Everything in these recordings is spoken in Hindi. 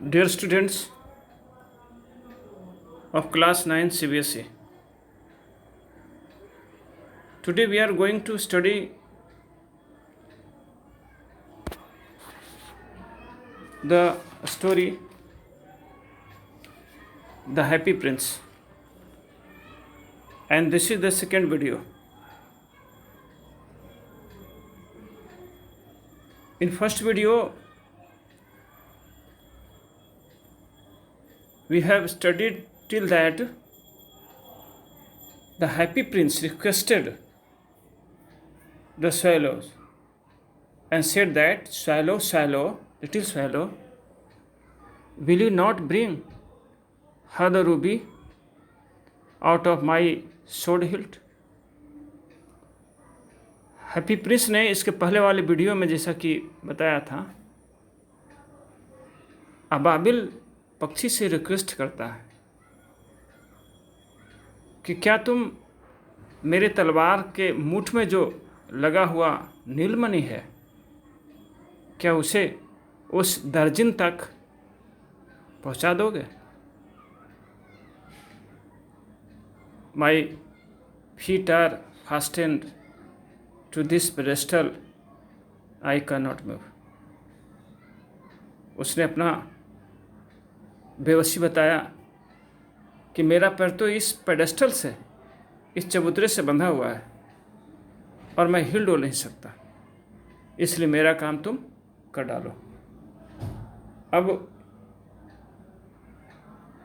Dear students of class 9 CBSE, today we are going to study the story The Happy Prince, and this is the second video. In first video we have studied till that the Happy Prince requested the swallows and said that, "Swallow, swallow, little swallow, will you not bring her the ruby out of my sword hilt?" Happy Prince ने इसके पहले वाले वीडियो में जैसा कि बताया था, अबाबिल पक्षी से रिक्वेस्ट करता है कि क्या तुम मेरे तलवार के मुठ में जो लगा हुआ नीलमणि है, क्या उसे उस दर्जन तक पहुंचा दोगे? My feet are fastened to this pedestal, I can not move. उसने अपना बेबसी बताया कि मेरा पैर तो इस पेडेस्टल से, इस चबूतरे से बंधा हुआ है और मैं हिल डुल नहीं सकता, इसलिए मेरा काम तुम कर डालो। अब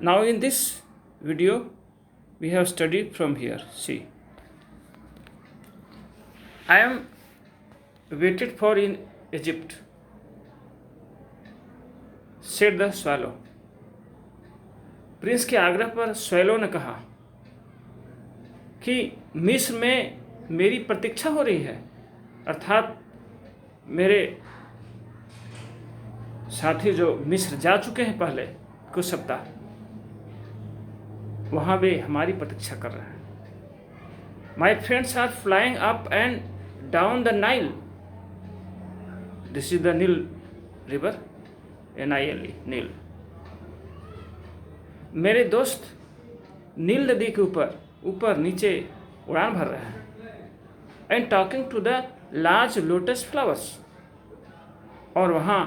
now in this video we have studied from here. See, I am waited for in Egypt, said the swallow. Prince के आग्रह पर स्वैलो ने कहा कि मिस्र में मेरी प्रतीक्षा हो रही है, अर्थात मेरे साथी जो मिस्र जा चुके हैं पहले कुछ सप्ताह, वहाँ वे हमारी प्रतीक्षा कर रहे हैं। My friends are flying up and down the Nile, this is the Nile river, NILE, Nile. मेरे दोस्त नील नदी के ऊपर ऊपर नीचे उड़ान भर रहे हैं। And talking to the large lotus flowers, और वहाँ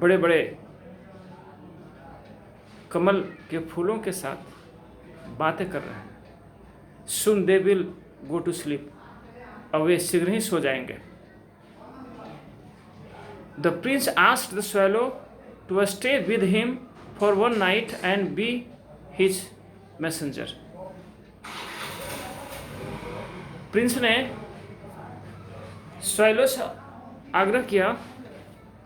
बड़े बड़े कमल के फूलों के साथ बातें कर रहे हैं। Soon they will go to sleep, और वे शीघ्र ही सो जाएंगे। The prince asked the swallow to stay with him for one night and be his messenger. Prince ने स्वैलो से आग्रह किया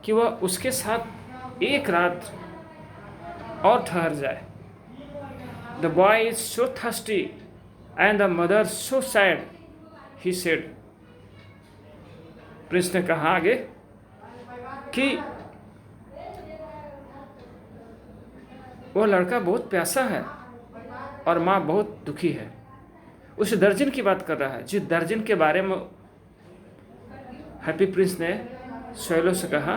कि वह उसके साथ एक रात और ठहर जाए। The boy is so thirsty and the mother so sad, he said. Prince ने कहा आगे कि वह लड़का बहुत प्यासा है और माँ बहुत दुखी है। उस दर्जन की बात कर रहा है, जिस दर्जन के बारे में हैप्पी प्रिंस ने स्वैलो से कहा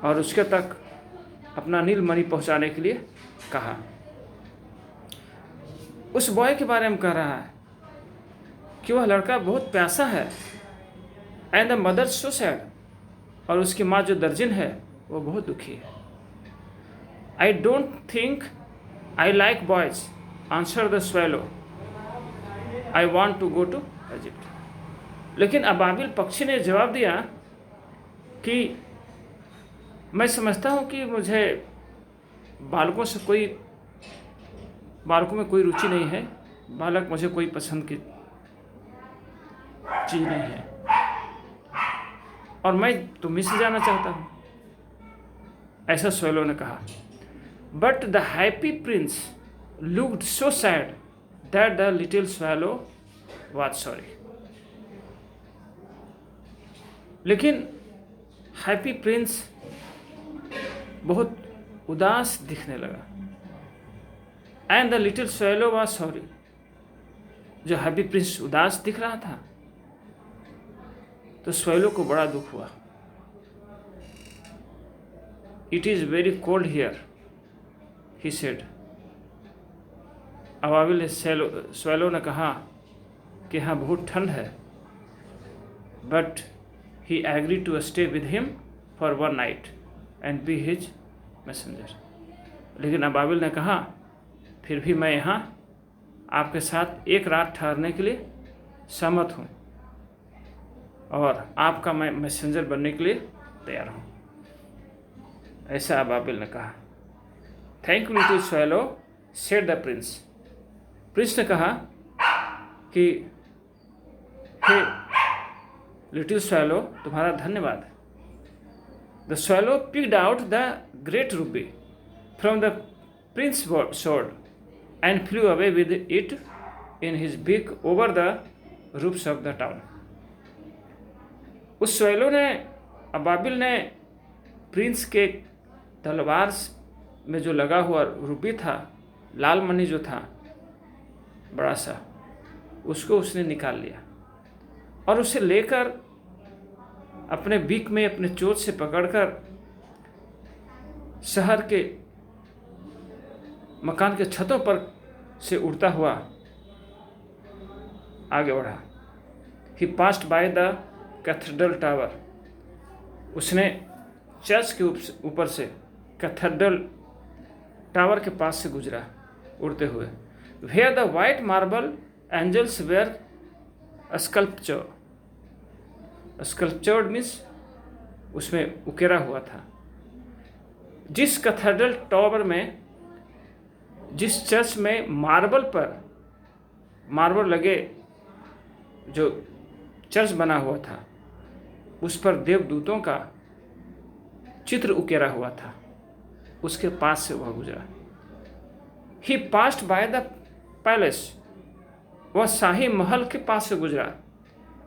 और उसके तक अपना नीलमणि पहुंचाने के लिए कहा। उस बॉय के बारे में कह रहा है कि वह लड़का बहुत प्यासा है, and the mother so sad, और उसकी माँ जो दर्जन है वो बहुत दुखी है। I don't think I like boys, answer the swallow, I want to go to Egypt. लेकिन अबाबिल पक्षी ने जवाब दिया कि मैं समझता हूँ कि मुझे बालकों में कोई रुचि नहीं है, बालक मुझे कोई पसंद की चीज़ नहीं है, और मैं तुम्ही से जाना चाहता हूँ, ऐसा स्वैलो ने कहा। But the Happy Prince looked so sad that the little swallow was sorry. लेकिन हैप्पी प्रिंस बहुत उदास दिखने लगा। And the little swallow was sorry, जो हैप्पी प्रिंस उदास दिख रहा था तो स्वैलो को बड़ा दुख हुआ। "It is very cold here," he said. अबाबिल ने स्वैलो ने कहा कि हाँ बहुत ठंड है. But he agreed to stay with him for one night and be his messenger. लेकिन अबाबिल ने कहा फिर भी मैं यहाँ आपके साथ एक रात ठहरने के लिए सहमत हूँ और आपका मैं मैसेंजर बनने के लिए तैयार हूँ. ऐसा अबाबिल ने कहा. Thank you little swallow, said the Prince. Prince ने कहा कि हे लिटिल स्वैलो, तुम्हारा धन्यवाद. The swallow picked out the great Ruby from the Prince sword and flew away with it in his beak over the roofs of the town. उस स्वैलो ने, अबाबिल ने प्रिंस के तलवार में जो लगा हुआ रूबी था, लाल मणि जो था बड़ा सा, उसको उसने निकाल लिया और उसे लेकर अपने बीक में अपने चोंच से पकड़कर शहर के मकान के छतों पर से उड़ता हुआ आगे बढ़ा. He passed by the cathedral tower. उसने चर्च के ऊपर से कैथेड्रल टावर के पास से गुजरा उड़ते हुए. Where the white marble angels were sculptured means उसमें उकेरा हुआ था. जिस कैथेड्रल टावर में, जिस चर्च में मार्बल लगे जो चर्च बना हुआ था, उस पर देवदूतों का चित्र उकेरा हुआ था, उसके पास से वह गुजरा. ही पास्ड बाय द पैलेस. वह शाही महल के पास से गुजरा.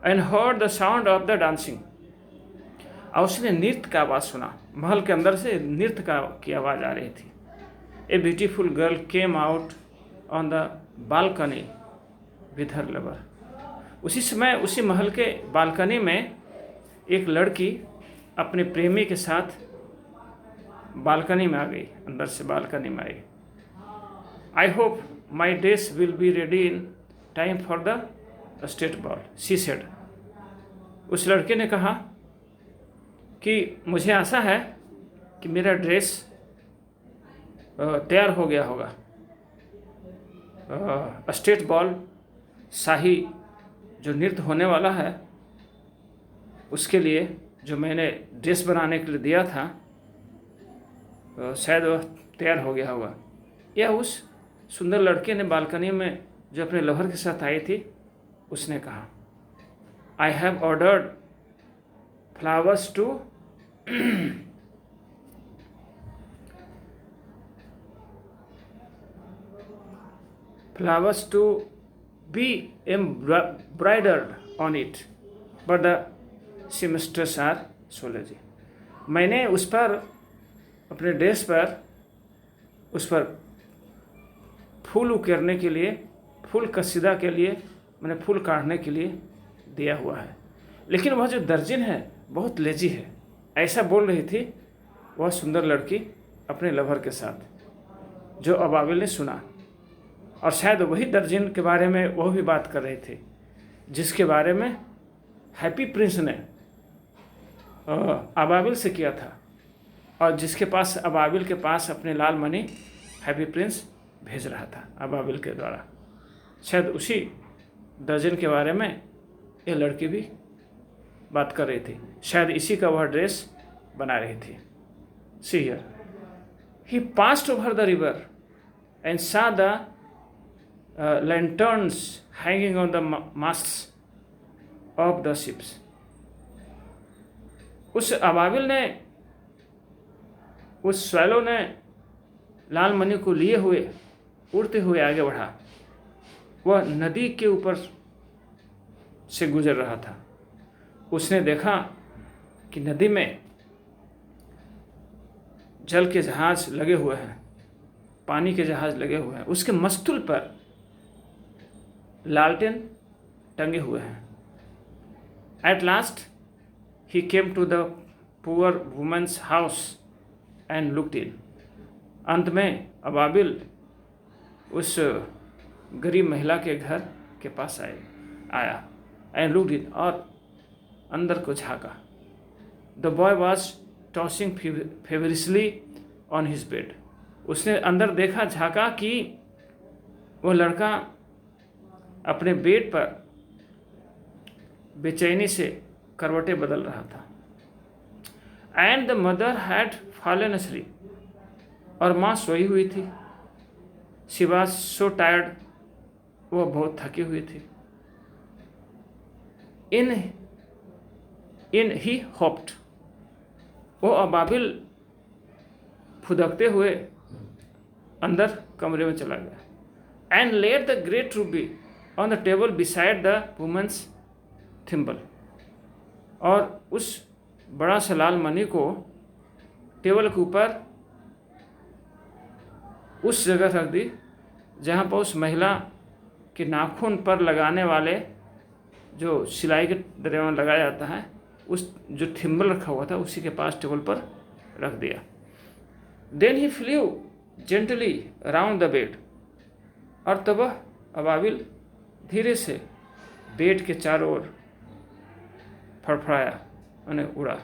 And heard the sound of the dancing. और उसने नृत्य का आवाज़ सुना. महल के अंदर से नृत्य की आवाज़ आ रही थी. A beautiful girl came out on the balcony with her lover. उसी समय उसी महल के बालकनी में एक लड़की अपने प्रेमी के साथ बालकनी में आ गई, अंदर से बालकनी में आई. I hope my dress will be ready in time for the state ball, she said. उस लड़के ने कहा कि मुझे आशा है कि मेरा ड्रेस तैयार हो गया होगा स्टेट बॉल, शाही जो नृत्य होने वाला है उसके लिए, जो मैंने ड्रेस बनाने के लिए दिया था, शायद वह तैयार हो गया होगा. या उस सुंदर लड़के ने बालकनी में जो अपने लवर के साथ आई थी, उसने कहा, I have ordered flowers to be embroidered on it, but the seamstresses are so lazy. मैंने उस पर, अपने ड्रेस पर, उस पर फूल उकेरने के लिए, फूल कसीदा के लिए, मैंने फूल काटने के लिए दिया हुआ है, लेकिन वह जो दर्जिन है बहुत लेजी है. ऐसा बोल रही थी वह सुंदर लड़की अपने लवर के साथ, जो अबाबिल ने सुना. और शायद वही दर्जिन के बारे में वह भी बात कर रहे थे जिसके बारे में हैप्पी प्रिंस ने अबाबिल से किया था, और जिसके पास, अबाबिल के पास अपने लाल मणि हैप्पी प्रिंस भेज रहा था अबाबिल के द्वारा. शायद उसी दर्जन के बारे में ये लड़की भी बात कर रही थी. शायद इसी का वह ड्रेस बना रही थी. See here, he passed over the river and सा the lanterns hanging on the masts of the ships. उस अबाबिल ने, उस स्वैलो ने लाल मणि को लिए हुए उड़ते हुए आगे बढ़ा. वह नदी के ऊपर से गुजर रहा था. उसने देखा कि नदी में जल के जहाज लगे हुए हैं, पानी के जहाज लगे हुए हैं. उसके मस्तूल पर लालटेन टंगे हुए हैं. At last he came to the poor woman's house and looked in. अंत में अबाबिल उस गरीब महिला के घर के पास आया एंड लुक्ड इन, और अंदर को झाँका। The boy was tossing feverishly on his bed. उसने अंदर देखा, झाँका कि वो लड़का अपने बेड पर बेचैनी से करवटें बदल रहा था। And the mother had fallen asleep, और माँ सोई हुई थी। शी वॉज सो टायर्ड, वो बहुत थकी हुई थी। इन ही होप्ड, वो अबाबिल फुदकते हुए अंदर कमरे में चला गया। And laid the great ruby on the table beside the woman's thimble, और उस बड़ा सा लाल मणि को टेबल के ऊपर उस जगह रख दी जहाँ पर उस महिला के नाखून पर लगाने वाले जो सिलाई के दरिया में लगाया जाता है, उस जो थिम्बल रखा हुआ था उसी के पास टेबल पर रख दिया। Then he flew gently around the bed, और तब अबाबिल धीरे से बेड के चारों ओर फड़फड़ाया, उन्हें उड़ा।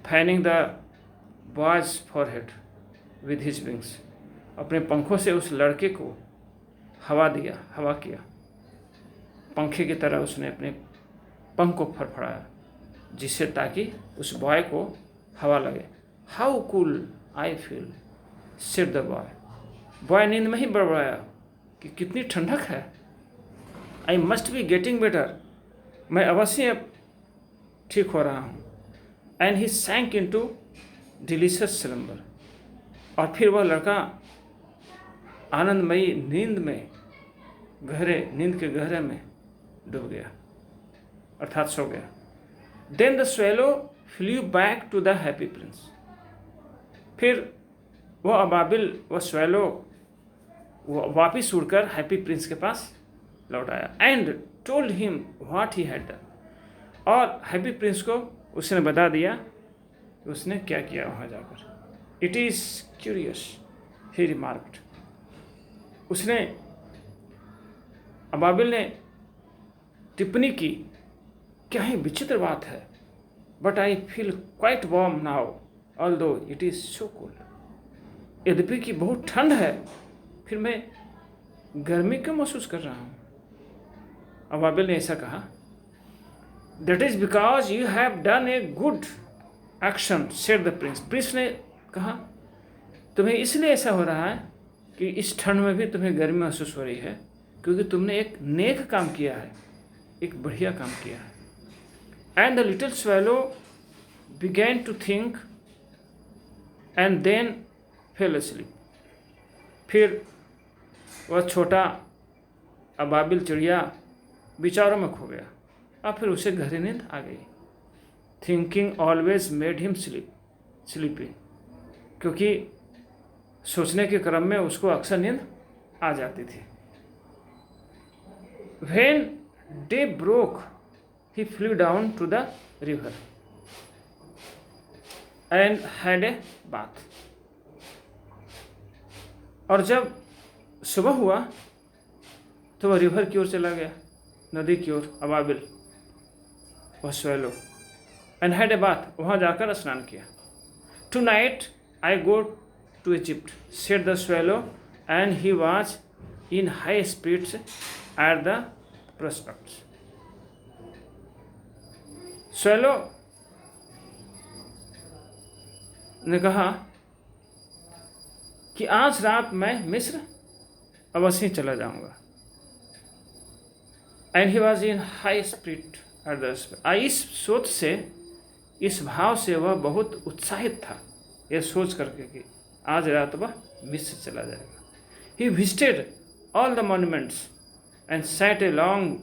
Fanning the boys forehead with his wings, अपने पंखों से उस लड़के को हवा किया। पंखे की तरह उसने अपने पंख को फड़फड़ाया, जिससे ताकि उस बॉय को हवा लगे। How cool I feel said the boy. Boy नींद में ही बड़बड़ाया कि कितनी ठंडक है। I must be getting better, मैं अवश्य अब ठीक हो रहा हूँ। And he sank into delicious slumber, और फिर वह लड़का आनंदमयी नींद के गहरे में डूब गया, अर्थात सो गया। Then the swallow flew back to the Happy Prince, फिर वह अबाबिल वह स्वेलो वो वापिस उड़कर हैप्पी प्रिंस के पास लौट आया। And told him what he had done, और हैप्पी प्रिंस को उसने बता दिया कि उसने क्या किया वहाँ जाकर। It is curious he remarked, उसने अबाबिल ने टिप्पणी की, क्या ही विचित्र बात है। But I feel quite warm now although it is so cold. यद्यपि कि बहुत ठंड है, फिर मैं गर्मी क्यों महसूस कर रहा हूँ। अबाबिल ने ऐसा कहा। That is because you have done a good action said the Prince. Prince ने कहा, तुम्हें इसलिए ऐसा हो रहा है कि इस ठंड में भी तुम्हें गर्मी महसूस हो रही है, क्योंकि तुमने एक नेक काम किया है, एक बढ़िया काम किया है। And the little swallow began to think and then fell asleep। फिर वह छोटा अबाबिल चिड़िया विचारों में खो गया, और फिर उसे गहरी नींद आ गई। Thinking always made him sleepy, क्योंकि सोचने के क्रम में उसको अक्सर नींद आ जाती थी। When day broke, he flew down to the river and had a bath। और जब सुबह हुआ तो वह रिवर की ओर चला गया, नदी की ओर, अबाबिल वह swallow, and had a bath, वहाँ जाकर स्नान किया। Tonight I go to Egypt said the swallow, and he was in high spirits at the prospects. Swallow ने कहा कि आज रात मैं मिस्र अवश्य चला जाऊंगा। And he was in high spirit at the, इस सोच से, इस भाव से वह बहुत उत्साहित था, यह सोच करके कि आज रात वह मिस्र चला जाएगा। He visited all the monuments and set a long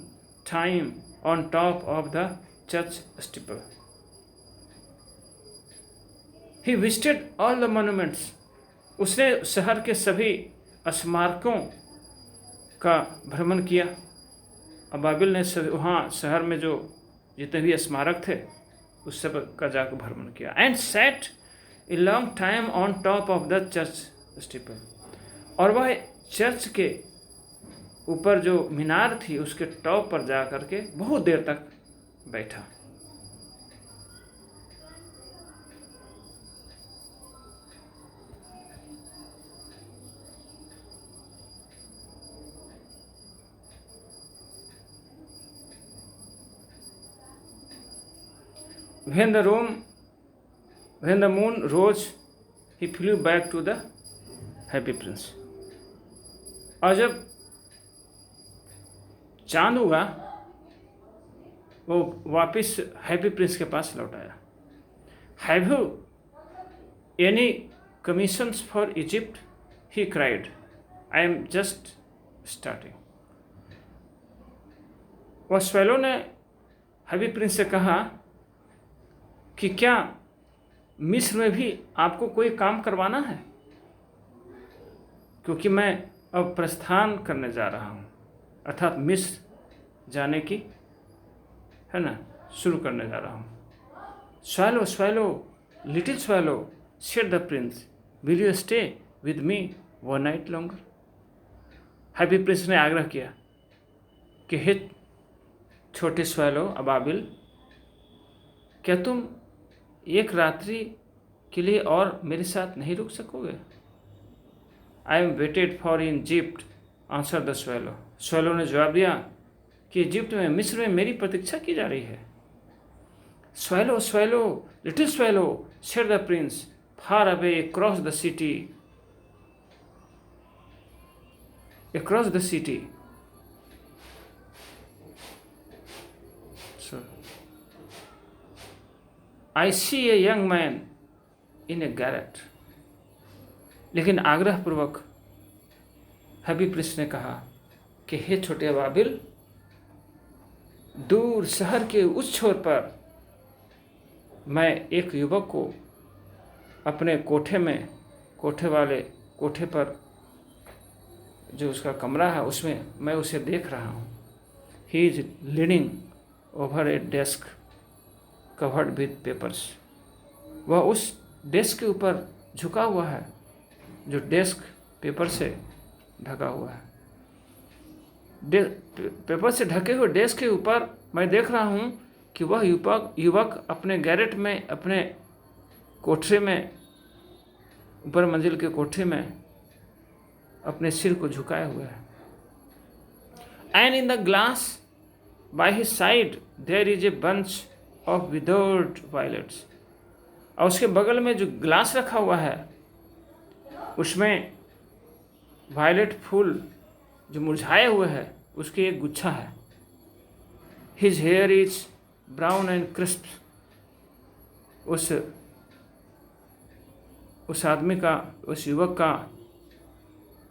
time on top of the church steeple. He visited all the monuments, उसने शहर के सभी स्मारकों का भ्रमण किया। अबाबिल ने वहाँ शहर में जो जितने भी स्मारक थे उस सब का जाकर भ्रमण किया। And set a long time on top of the church steeple, और वह चर्च के ऊपर जो मीनार थी उसके टॉप पर जा करके बहुत देर तक बैठा। When the moon rose, he flew back to the Happy Prince. और जब चांद हुआ वो वापस हैप्पी प्रिंस के पास लौट आया। Have you any commissions for Egypt, he cried, I am just starting. वह स्वेलो ने हैप्पी प्रिंस से कहा कि क्या मिस्र में भी आपको कोई काम करवाना है, क्योंकि मैं अब प्रस्थान करने जा रहा हूँ, अर्थात मिस्र जाने की है ना शुरू करने जा रहा हूँ। Swallow swallow little swallow said the Prince, will you stay with me one night longer. Happy Prince ने आग्रह किया कि हे छोटे स्वैलो अबाबिल, क्या तुम एक रात्रि के लिए और मेरे साथ नहीं रुक सकोगे? I am waited for in Egypt, answer the swallow. Swallow ने जवाब दिया कि इजिप्ट में, मिस्र में मेरी प्रतीक्षा की जा रही है। Swallow swallow little swallow said the Prince, far away across the city, across the city. I see a young man in a garret। लेकिन आग्रहपूर्वक हैप्पी प्रिंस ने कहा कि हे छोटे अबाबिल, दूर शहर के उस छोर पर मैं एक युवक को अपने कोठे में, कोठे पर जो उसका कमरा है उसमें मैं उसे देख रहा हूँ। He is leaning over A desk covered with papers. वह उस डेस्क के ऊपर झुका हुआ है जो डेस्क पेपर से ढका हुआ है। पेपर से ढके हुए डेस्क के ऊपर मैं देख रहा हूँ कि वह युवक अपने गैरेट में, अपने कोठरे में, ऊपर मंजिल के कोठरे में अपने सिर को झुकाए हुए है। And in the glass by his side there is a bunch of withered violets. और उसके बगल में जो ग्लास रखा हुआ है उसमें वायलेट फूल जो मुरझाए हुए हैं उसकी एक गुच्छा है। His here is brown and crisp. उस आदमी का, उस युवक का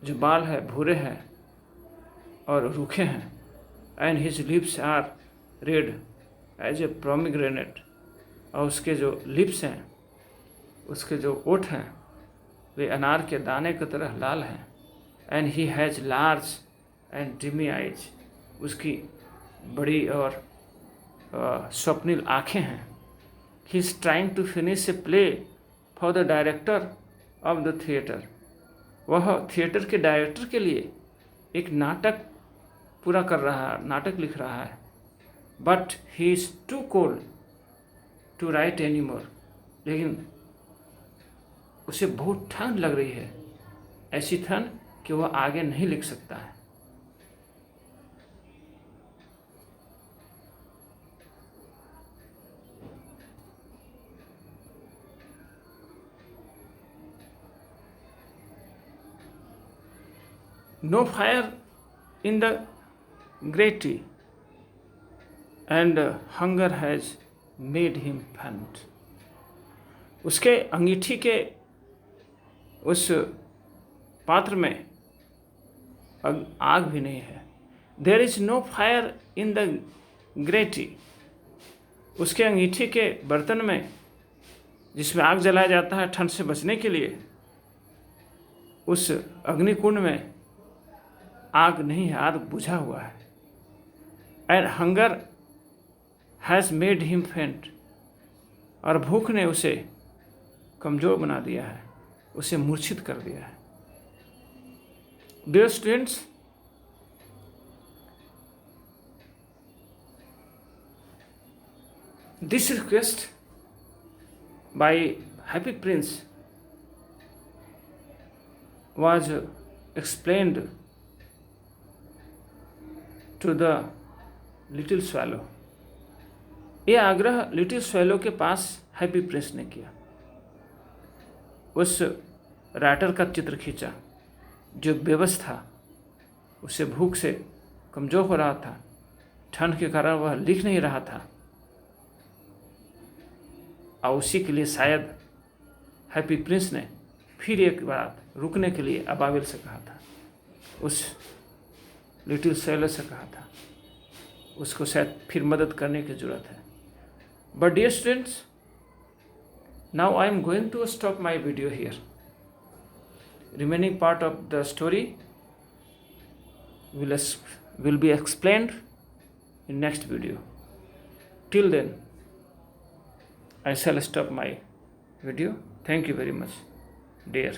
जो बाल है भूरे हैं और रूखे हैं। And his lips are red as a pomegranate. और उसके जो लिप्स हैं, उसके जो ओठ हैं वे अनार के दाने की तरह लाल हैं। And he has large and dreamy eyes. उसकी बड़ी और स्वप्निल आँखें हैं। He is trying to finish a play for the director of the theatre. वह थिएटर के डायरेक्टर के लिए एक नाटक पूरा कर रहा है, नाटक लिख रहा है। But he is too cold to write any more. लेकिन उसे बहुत ठंड लग रही है, ऐसी ठंड कि वह आगे नहीं लिख सकता है। No fire in the grate, and hunger has made him faint। उसके अंगीठी के उस पात्र में आग भी नहीं है। There is no fire in the grate। उसके अंगीठी के बर्तन में जिसमें आग जलाया जाता है ठंड से बचने के लिए, उस अग्निकुंड में आग नहीं है, आग बुझा हुआ है। And hunger has made him फेंट। और भूख ने उसे कमज़ोर बना दिया है, उसे मूर्छित कर दिया है। Dear students, this request by Happy Prince was explained to the little swallow. ये आग्रह लिटिल स्वैलो के पास हैप्पी प्रिंस ने किया। उस राइटर का चित्र खींचा जो बेबस था, उसे भूख से कमज़ोर हो रहा था, ठंड के कारण वह लिख नहीं रहा था, और उसी के लिए शायद हैप्पी प्रिंस ने फिर एक बार रुकने के लिए अबाविल से कहा था, उस लिटिल स्वैलो से कहा था। उसको शायद फिर मदद करने की ज़रूरत है। But dear students, now I am going to stop my video here. Remaining part of the story will be explained in next video. Till then, I shall stop my video. Thank you very much, dear.